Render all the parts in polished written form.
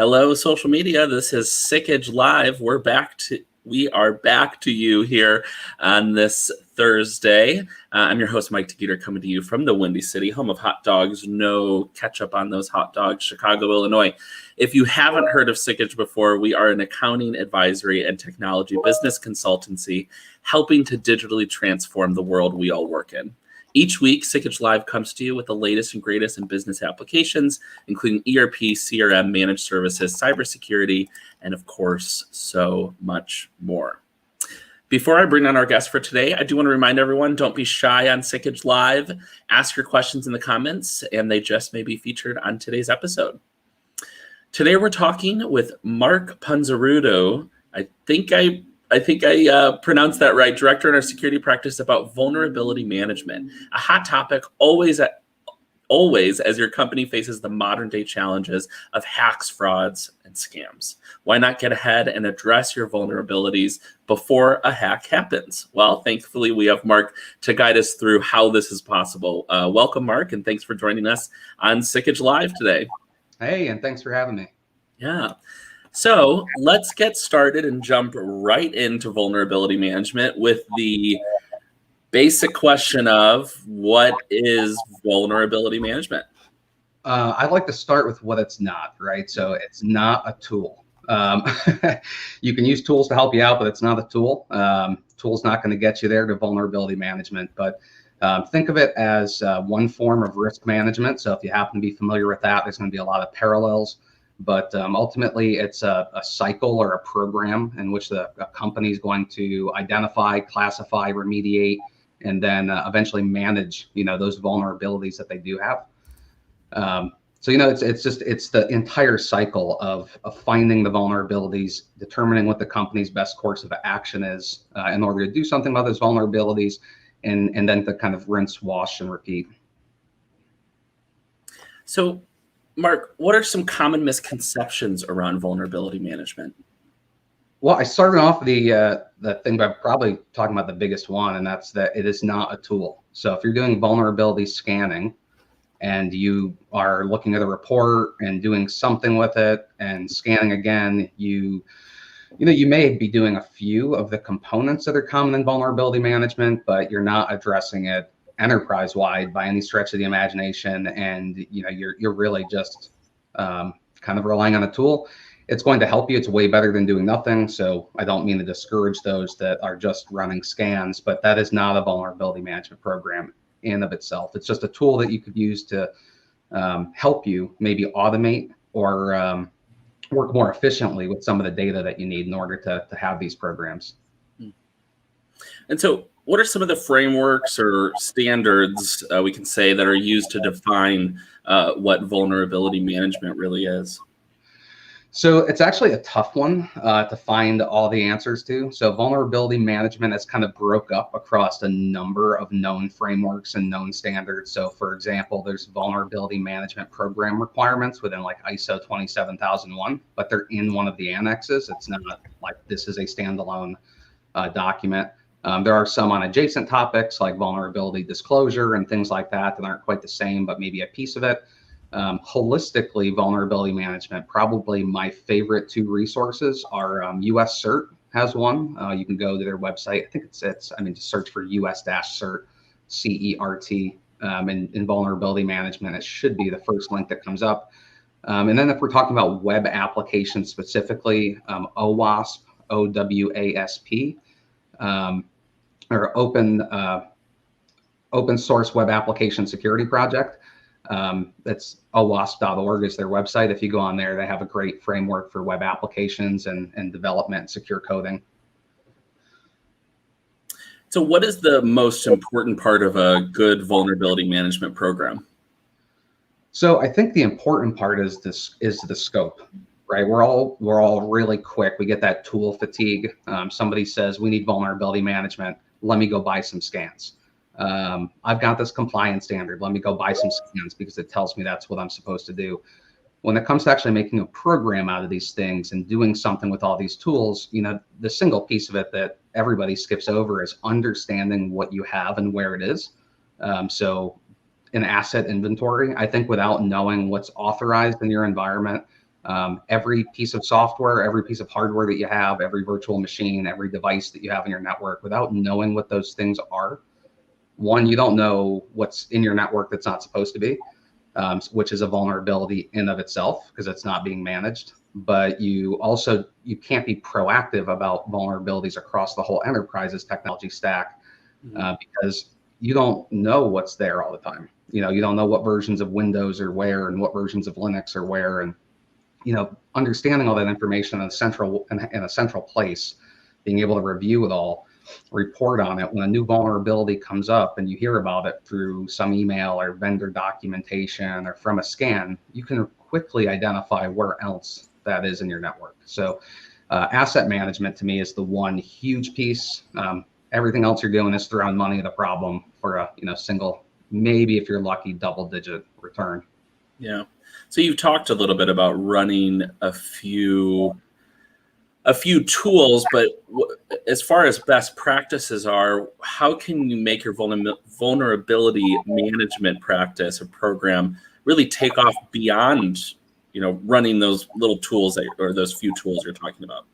Hello, social media. This is Sikich Live. We are back to you here on this Thursday. I'm your host, Mike DeGeeter, coming to you from the Windy City, home of hot dogs. No ketchup on those hot dogs, Chicago, Illinois. If you haven't heard of Sikich before, we are an accounting, advisory, and technology business consultancy helping to digitally transform the world we all work in. Each week, Sikich Live comes to you with the latest and greatest in business applications, including ERP, CRM, managed services, cybersecurity, and of course, so much more. Before I bring on our guest for today, I do want to remind everyone, don't be shy on Sikich Live. Ask your questions in the comments, and they just may be featured on today's episode. Today, we're talking with Mark Punzarudo. I think I pronounced that right, director in our security practice, about vulnerability management, a hot topic always as your company faces the modern day challenges of hacks, frauds, and scams. Why not get ahead and address your vulnerabilities before a hack happens? Well, thankfully, we have Mark to guide us through how this is possible. Welcome, Mark, and thanks for joining us on Sikich Live today. Hey, and thanks for having me. Yeah. So let's get started and jump right into vulnerability management with the basic question of what is vulnerability management? I'd like to start with what it's not, right? So it's not a tool. You can use tools to help you out, but it's not a tool. Tool's not going to get you there to vulnerability management, but think of it as one form of risk management. So if you happen to be familiar with that, there's going to be a lot of parallels. But ultimately, it's a cycle or a program in which a company is going to identify, classify, remediate, and then eventually manage, those vulnerabilities that they do have. So it's the entire cycle of finding the vulnerabilities, determining what the company's best course of action is in order to do something about those vulnerabilities, and then to kind of rinse, wash, and repeat. So, Mark, what are some common misconceptions around vulnerability management? Well, I started off the thing by probably talking about the biggest one, and that's that it is not a tool. So if you're doing vulnerability scanning and you are looking at a report and doing something with it and scanning again, you may be doing a few of the components that are common in vulnerability management, but you're not addressing it enterprise-wide by any stretch of the imagination, and you're really just kind of relying on a tool. It's going to help you. It's way better than doing nothing. So I don't mean to discourage those that are just running scans, but that is not a vulnerability management program in of itself. It's just a tool that you could use to help you maybe automate or work more efficiently with some of the data that you need in order to have these programs. And so what are some of the frameworks or standards we can say that are used to define what vulnerability management really is? So it's actually a tough one to find all the answers to. So vulnerability management is kind of broke up across a number of known frameworks and known standards. So for example, there's vulnerability management program requirements within like ISO 27001, but they're in one of the annexes. It's not like this is a standalone document. There are some on adjacent topics like vulnerability disclosure and things like that aren't quite the same, but maybe a piece of it. Holistically, vulnerability management, probably my favorite two resources are US CERT has one. You can go to their website. I think just search for US-CERT, CERT, in vulnerability management. It should be the first link that comes up. And then if we're talking about web applications specifically, OWASP, OWASP, or Open Source Web Application Security Project. That's owasp.org is their website. If you go on there, they have a great framework for web applications and development and secure coding. So what is the most important part of a good vulnerability management program? So I think the important part is the scope, right? We're all really quick. We get that tool fatigue. Somebody says we need vulnerability management. Let me go buy some scans. I've got this compliance standard. Let me go buy some scans because it tells me that's what I'm supposed to do. When it comes to actually making a program out of these things and doing something with all these tools, the single piece of it that everybody skips over is understanding what you have and where it is. So an asset inventory, I think without knowing what's authorized in your environment, Every piece of software, every piece of hardware that you have, every virtual machine, every device that you have in your network, without knowing what those things are, one, you don't know what's in your network that's not supposed to be, which is a vulnerability in of itself because it's not being managed. But you can't be proactive about vulnerabilities across the whole enterprise's technology stack because you don't know what's there all the time. You don't know what versions of Windows are where and what versions of Linux are where, and understanding all that information in a central place, being able to review it all, report on it when a new vulnerability comes up and you hear about it through some email or vendor documentation or from a scan, you can quickly identify where else that is in your network. So asset management to me is the one huge piece. Everything else you're doing is throwing money at a problem for a single, maybe if you're lucky, double-digit return. Yeah. So you've talked a little bit about running a few tools, but as far as best practices are, how can you make your vulnerability management practice or program really take off beyond, running those little tools or those few tools you're talking about?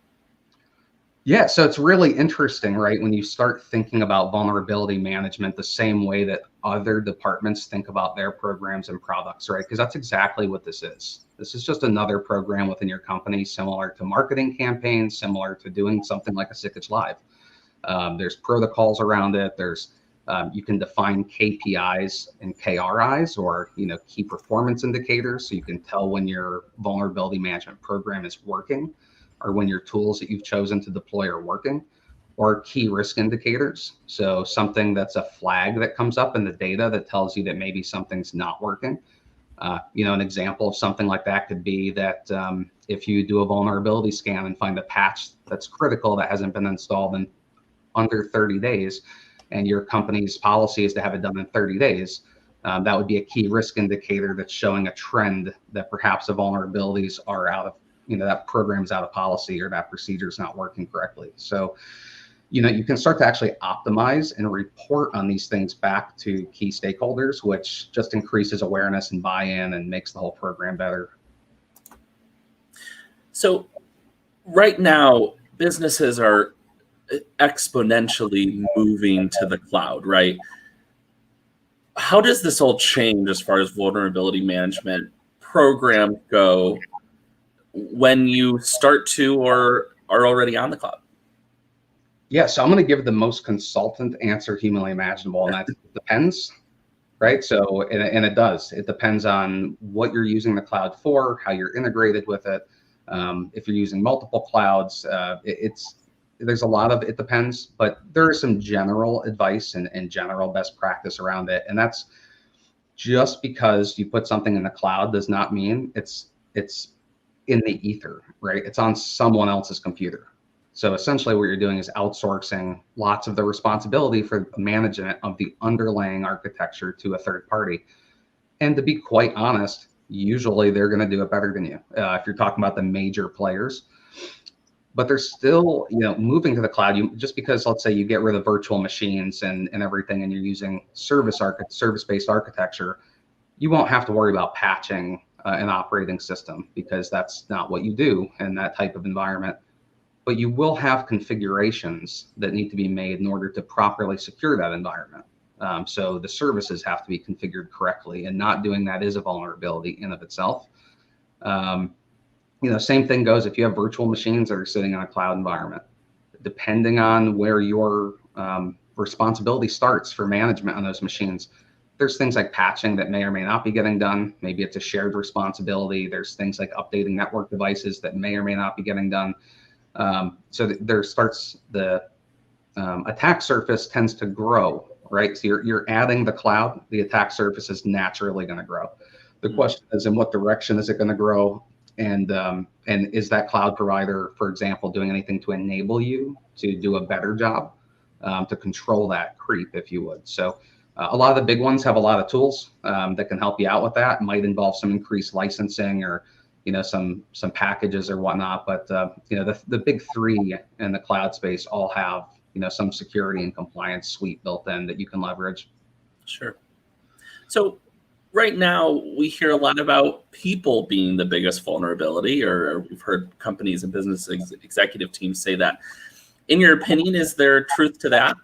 Yeah, so it's really interesting, right? When you start thinking about vulnerability management the same way that other departments think about their programs and products, right? Because that's exactly what this is. This is just another program within your company, similar to marketing campaigns, similar to doing something like a Sikich Live. There's protocols around it. You can define KPIs and KRIs, or key performance indicators, so you can tell when your vulnerability management program is working, or when your tools that you've chosen to deploy are working, or key risk indicators. So something that's a flag that comes up in the data that tells you that maybe something's not working. An example of something like that could be that if you do a vulnerability scan and find a patch that's critical that hasn't been installed in under 30 days, and your company's policy is to have it done in 30 days, that would be a key risk indicator that's showing a trend that perhaps the vulnerabilities are out of, that program's out of policy or that procedure is not working correctly. So, you can start to actually optimize and report on these things back to key stakeholders, which just increases awareness and buy-in and makes the whole program better. So right now, businesses are exponentially moving to the cloud, right? How does this all change as far as vulnerability management programs go when you start to or are already on the cloud? Yeah, so I'm going to give the most consultant answer humanly imaginable, and that depends, right? So, and it does. It depends on what you're using the cloud for, how you're integrated with it. If you're using multiple clouds, there's a lot of it depends, but there is some general advice and general best practice around it. And that's just because you put something in the cloud does not mean it's in the ether, right? It's on someone else's computer. So essentially what you're doing is outsourcing lots of the responsibility for management of the underlying architecture to a third party. And to be quite honest, usually they're going to do it better than you if you're talking about the major players. But they're still, moving to the cloud. Just because, let's say, you get rid of virtual machines and everything, and you're using service-based architecture, you won't have to worry about patching an operating system because that's not what you do in that type of environment. But you will have configurations that need to be made in order to properly secure that environment. So the services have to be configured correctly, and not doing that is a vulnerability in of itself. Same thing goes if you have virtual machines that are sitting in a cloud environment. Depending on where your responsibility starts for management on those machines, there's things like patching that may or may not be getting done. Maybe it's a shared responsibility. There's things like updating network devices that may or may not be getting done. So there starts the attack surface tends to grow, right? So you're adding the cloud, the attack surface is naturally going to grow. The question is, in what direction is it going to grow? And is that cloud provider, for example, doing anything to enable you to do a better job to control that creep, if you would? So a lot of the big ones have a lot of tools that can help you out with that. It might involve some increased licensing or some packages or whatnot. But the big three in the cloud space all have some security and compliance suite built in that you can leverage. Sure. So right now we hear a lot about people being the biggest vulnerability, or we've heard companies and business executive teams say that. In your opinion, is there truth to that?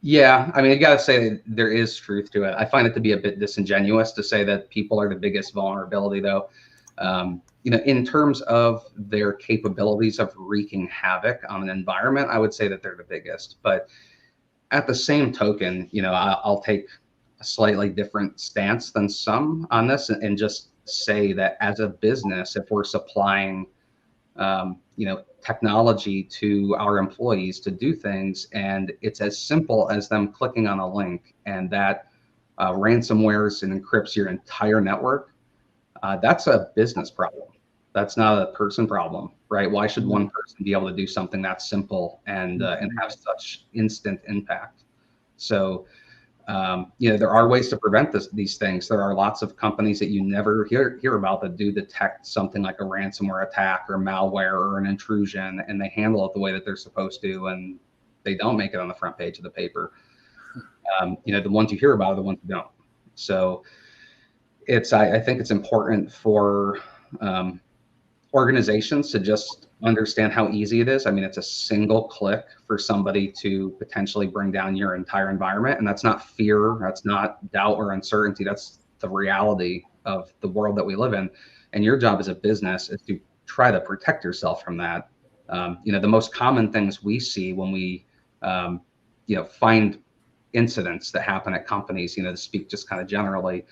Yeah, I mean, you got to say there is truth to it. I find it to be a bit disingenuous to say that people are the biggest vulnerability, though. In terms of their capabilities of wreaking havoc on an environment, I would say that they're the biggest. But at the same token, I'll take a slightly different stance than some on this and just say that as a business, if we're supplying technology to our employees to do things, and it's as simple as them clicking on a link, and that ransomwares and encrypts your entire network. That's a business problem. That's not a person problem, right? Why should one person be able to do something that simple and have such instant impact? So there are ways to prevent these things. There are lots of companies that you never hear about that do detect something like a ransomware attack or malware or an intrusion, and they handle it the way that they're supposed to, and they don't make it on the front page of the paper. The ones you hear about are the ones who don't. So I think it's important for organizations to just understand how easy it is. I mean, it's a single click for somebody to potentially bring down your entire environment. And that's not fear, that's not doubt or uncertainty. That's the reality of the world that we live in. And your job as a business is to try to protect yourself from that. The most common things we see when we, find incidents that happen at companies, to speak just kind of generally,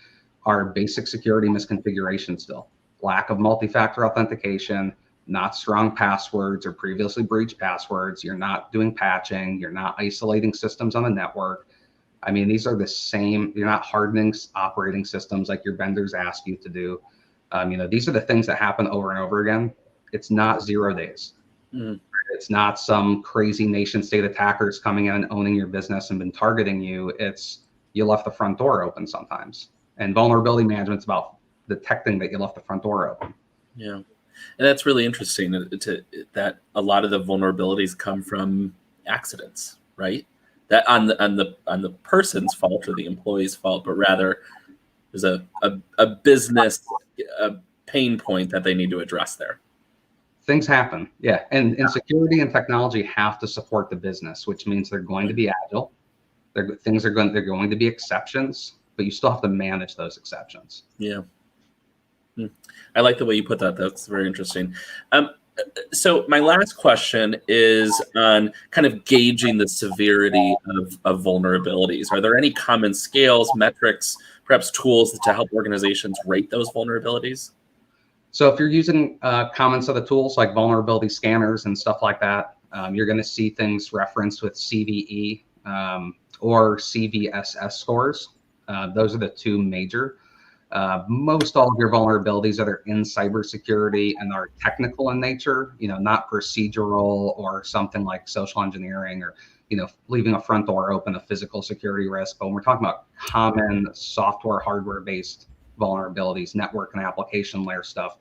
are basic security misconfiguration still. Lack of multi-factor authentication, not strong passwords or previously breached passwords. You're not doing patching. You're not isolating systems on the network. I mean, these are the same. You're not hardening operating systems like your vendors ask you to do. These are the things that happen over and over again. It's not 0 days. It's not some crazy nation state attackers coming in and owning your business and been targeting you. It's you left the front door open sometimes. And vulnerability management's about detecting that you left the front door open. Yeah. And that's really interesting that a lot of the vulnerabilities come from accidents, right? That on the person's fault or the employee's fault, but rather there's a business pain point that they need to address there. Things happen. Yeah. And security and technology have to support the business, which means they're going to be agile. They're going to be exceptions, but you still have to manage those exceptions. Yeah. I like the way you put that. That's very interesting. So my last question is on kind of gauging the severity of vulnerabilities. Are there any common scales, metrics, perhaps tools to help organizations rate those vulnerabilities? So if you're using common set of tools like vulnerability scanners and stuff like that, you're going to see things referenced with CVE or CVSS scores. Those are the two major. Most all of your vulnerabilities that are in cybersecurity and are technical in nature, not procedural or something like social engineering or, leaving a front door open, a physical security risk. But when we're talking about common software, hardware-based vulnerabilities, network and application layer stuff,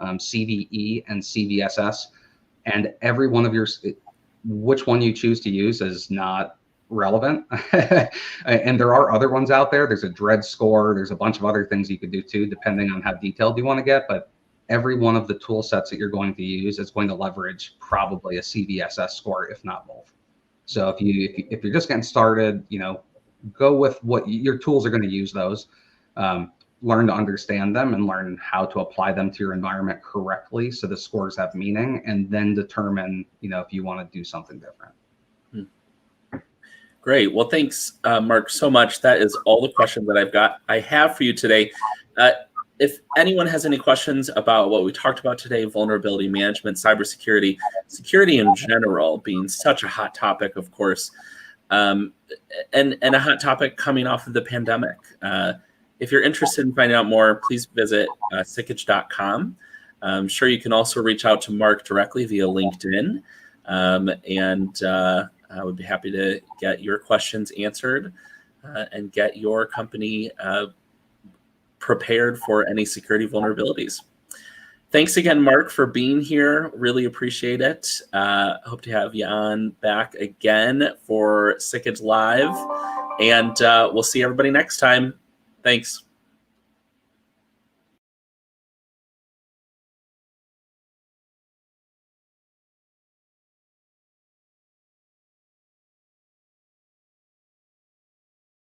CVE and CVSS, and every one of which one you choose to use is not relevant. And there are other ones out there. There's a dread score. There's a bunch of other things you could do too, depending on how detailed you want to get. But every one of the tool sets that you're going to use is going to leverage probably a CVSS score, if not both. So if you're just getting started, go with what your tools are going to use those. Learn to understand them and learn how to apply them to your environment correctly so the scores have meaning, and then determine, if you want to do something different. Great. Well, thanks, Mark, so much. That is all the questions that I have for you today. If anyone has any questions about what we talked about today, vulnerability management, cybersecurity, security in general being such a hot topic, of course, and a hot topic coming off of the pandemic. If you're interested in finding out more, please visit sikich.com. I'm sure you can also reach out to Mark directly via LinkedIn, and I would be happy to get your questions answered and get your company prepared for any security vulnerabilities. Thanks again, Mark, for being here. Really appreciate it. Hope to have you on back again for Sikich Live, and we'll see everybody next time. Thanks.